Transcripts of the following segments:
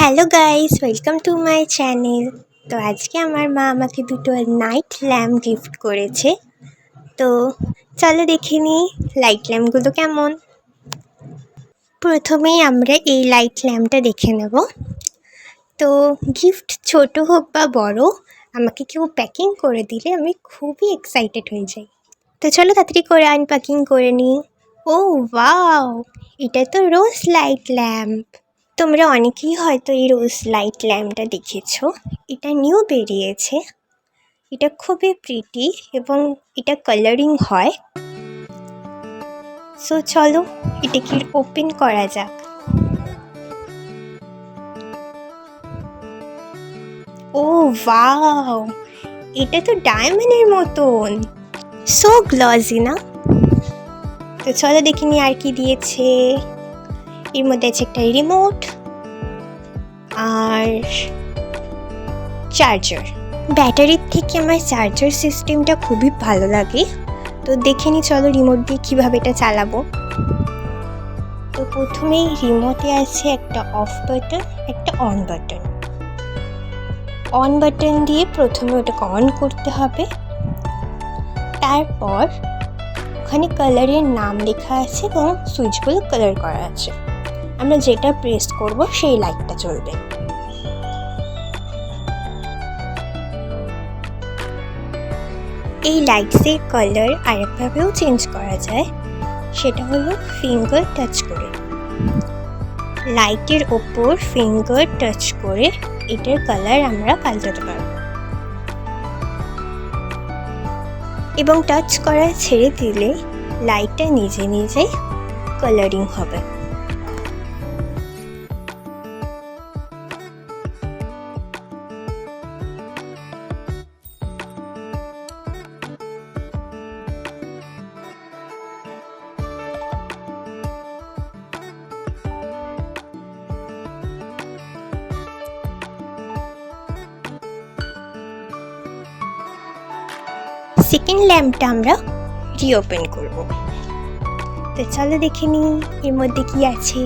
Hello guys, welcome to my channel. তো আজকে আমার মা আমাকে দুটো নাইট ল্যাম্প গিফট করেছে। তো চলো দেখে নিই লাইট ল্যাম্পগুলো কেমন। প্রথমেই আমরা এই লাইট ল্যাম্পটা দেখে নেব। তো গিফট ছোট হোক বা বড়, আমাকে কেউ প্যাকিং করে দিলে আমি খুবই এক্সাইটেড হয়ে যাই। তো চলো তাড়াতাড়ি করে আনপ্যাকিং করে নিই। ও ওয়াও, এটা তো রোজ লাইট ল্যাম্প। তোমরা অনেকেই হয়তো এই রোজ লাইট ল্যাম্পটা দেখেছো। এটা নিউ বেরিয়েছে। এটা খুবই প্রিটি এবং এটা কালারিং হয়। সো চলো এটাকে ওপেন করা যাক। ও ওয়াও, এটা তো ডায়মন্ডের মতন, সো গ্লসি না? তো চলো দেখে নি আর কি দিয়েছে। এর মধ্যে আছে একটা রিমোট আর চার্জার। ব্যাটারির থেকে আমার চার্জার সিস্টেমটা খুবই ভালো লাগে। তো দেখে নি চলো রিমোট দিয়ে কীভাবে এটা চালাবো। তো প্রথমেই রিমোটে আছে একটা অফ বাটন, একটা অন বাটন। অন বাটন দিয়ে প্রথমে ওটাকে অন করতে হবে। তারপর ওখানে কালারের নাম লেখা আছে এবং সুইচগুলো কালার করা আছে। আমরা যেটা প্রেস করব সেই লাইটটা জ্বলবে। এই লাইটসের কালার আরেকভাবেও চেঞ্জ করা যায়, সেটা হলো ফিঙ্গার টাচ করে। লাইটের ওপর ফিঙ্গার টাচ করে এটার কালার আমরা পাল্টাতে পারব এবং টাচ করা ছেড়ে দিলে লাইটটা নিজে নিজেই কালারিং হবে। সেকেন্ড ল্যাম্পটা আমরা রিওপেন করব। তো চলো দেখে নিই এর মধ্যে কি আছে।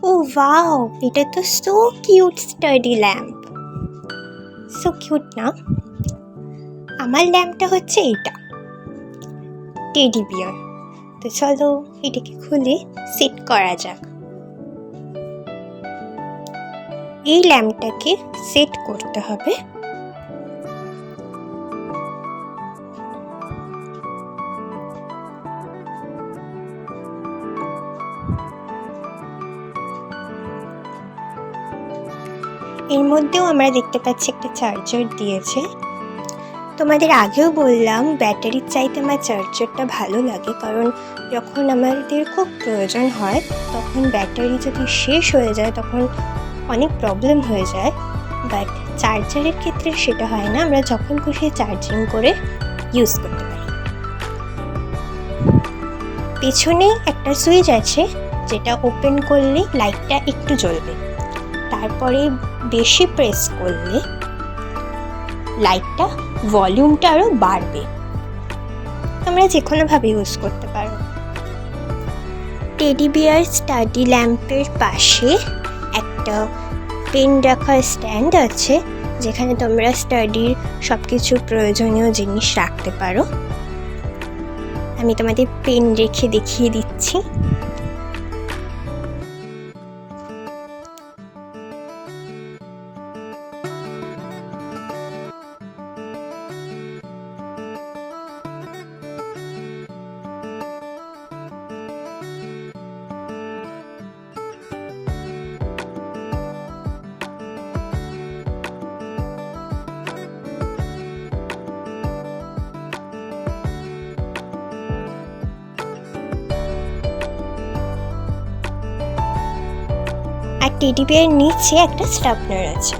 ও ওয়াও, এটা তো so cute study lamp. So cute না? আমার ল্যাম্পটা হচ্ছে এটা, টেডি বিয়ার। তো চলো এটাকে খুলে সেট করা যাক। এই ল্যাম্পটাকে সেট করতে হবে। এর মধ্যেও আমরা দেখতে পাচ্ছি একটা চার্জার দিয়েছে। তোমাদের আগেও বললাম ব্যাটারির চাইতে আমার চার্জারটা ভালো লাগে, কারণ যখন আমাদের খুব প্রয়োজন হয় তখন ব্যাটারি যদি শেষ হয়ে যায় তখন অনেক প্রবলেম হয়ে যায়। বাট চার্জারের ক্ষেত্রে সেটা হয় না, আমরা যখন খুশি চার্জিং করে ইউজ করতে পারি। পেছনে একটা সুইচ আছে যেটা ওপেন করলে লাইটটা একটু জ্বলবে, তারপরে বেশি প্রেস করলে লাইটটা ভলিউমটা আরও বাড়বে। তোমরা যে কোনোভাবে ইউজ করতে পারো। টেডি বিয়ার স্টাডি ল্যাম্পের পাশে একটা পেন রাখার স্ট্যান্ড আছে, যেখানে তোমরা স্টাডির সব কিছু প্রয়োজনীয় জিনিস রাখতে পারো। আমি তোমাদের পেন রেখে দেখিয়ে দিচ্ছি। আর টেডি বিয়ার নিচে একটা স্টাপনার আছে।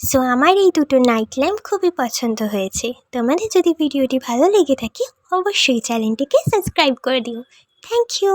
সো আমার এই দুটো নাইট ল্যাম্প খুবই পছন্দ হয়েছে। তোমাদের যদি ভিডিওটি ভালো লেগে থাকে অবশ্যই চ্যানেলটিকে সাবস্ক্রাইব করে দিও। Thank you.